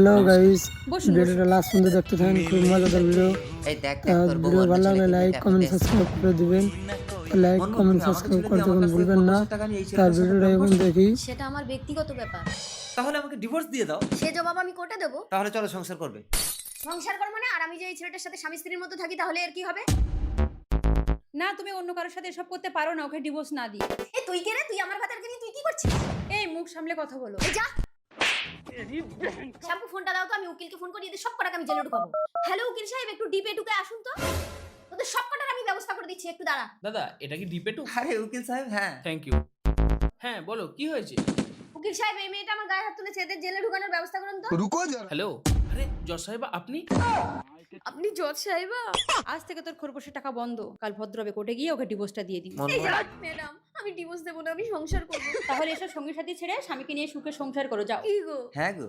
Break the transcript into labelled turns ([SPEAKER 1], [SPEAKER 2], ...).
[SPEAKER 1] Hello guys,
[SPEAKER 2] বসুন
[SPEAKER 1] ভিডিওটা last পর্যন্ত দেখতে থাকেন, খুব মজাদার ভিডিও।
[SPEAKER 3] এই দেখ দেখ তোর বউ
[SPEAKER 1] ভিডিও
[SPEAKER 3] অন্য
[SPEAKER 1] ভালো লাগলে
[SPEAKER 3] ছেলেকে
[SPEAKER 1] লাইক
[SPEAKER 3] দেখে
[SPEAKER 1] কমেন্ট
[SPEAKER 3] দেখে
[SPEAKER 1] সাবস্ক্রাইব করে দিবেন। লাইক
[SPEAKER 4] মনমুখ,
[SPEAKER 1] কমেন্ট
[SPEAKER 4] তুমি আমাকে
[SPEAKER 1] সাবস্ক্রাইব
[SPEAKER 4] ছেড়ে
[SPEAKER 1] করতে
[SPEAKER 4] দিয়ে আমার
[SPEAKER 1] কোনো
[SPEAKER 4] কাছ থেকে
[SPEAKER 1] ভুলবেন না।
[SPEAKER 4] 50,000 টাকা নিয়ে এই
[SPEAKER 1] তার
[SPEAKER 4] ছেলেটার সাথে
[SPEAKER 1] ভিডিওটা
[SPEAKER 4] প্রেম
[SPEAKER 1] এখন
[SPEAKER 4] করছো?
[SPEAKER 1] দেখি।
[SPEAKER 2] সেটা আমার ব্যক্তিগত ব্যাপার।
[SPEAKER 4] তাহলে আমাকে ডিভোর্স দিয়ে দাও।
[SPEAKER 2] সে জবাব আমি কোর্টে দেবো।
[SPEAKER 4] তাহলে চলো সংসার করবে।
[SPEAKER 2] সংসার কর মানে? আর আমি যে এই ছেলেটার সাথে স্বামী স্ত্রীর মতো থাকি, তাহলে এর কি হবে?
[SPEAKER 5] না, তুমি অন্য কারোর সাথে এসব করতে পারো না, ওকে ডিভোর্স না দিয়ে।
[SPEAKER 2] এই তুই কে রে? তুই আমার ভাতারকে নিয়ে তুই কি করছিস?
[SPEAKER 5] এই মুখ সামলে কথা বলো।
[SPEAKER 2] এই যা। শ্যাম্পু ফোনটা দাও তো, আমি উকিলকে ফোন করি, এদের সব কটাকে আমি জেলে ঢুকাবো। হ্যালো উকিল সাহেব, একটু ডিপে ঢুকে আসুন তো। ওদের সব কটার আমি ব্যবস্থা করে দিচ্ছি, একটু দাঁড়া।
[SPEAKER 6] দাদা এটা কি ডিপেটু?
[SPEAKER 4] আরে উকিল সাহেব, হ্যাঁ
[SPEAKER 6] থ্যাংক ইউ। হ্যাঁ বলো কি হয়েছে?
[SPEAKER 2] উকিল সাহেব, এই মেয়েটা আমার গায়ে হাত তুলেছে, এদের জেলে ঢুকানোর ব্যবস্থা করুন তো।
[SPEAKER 6] হ্যালো, আরে জজ সাহেবা আপনি?
[SPEAKER 2] আপনি জজ সাহেবা?
[SPEAKER 5] আজ থেকে তোর খরগোশের টাকা বন্ধ। কাল ভদ্রভাবে কোর্টে গিয়ে ওকে ডিভোর্সটা দিয়ে দিবি।
[SPEAKER 2] এই যা ম্যাডাম, আমি ডিভোর্স দেবো না, আমি সংসার করবো।
[SPEAKER 5] তাহলে এসব সঙ্গী সাথী ছেড়ে স্বামীকে নিয়ে সুখে সংসার করো, যাও।
[SPEAKER 2] কি গো?
[SPEAKER 4] হ্যাঁ গো।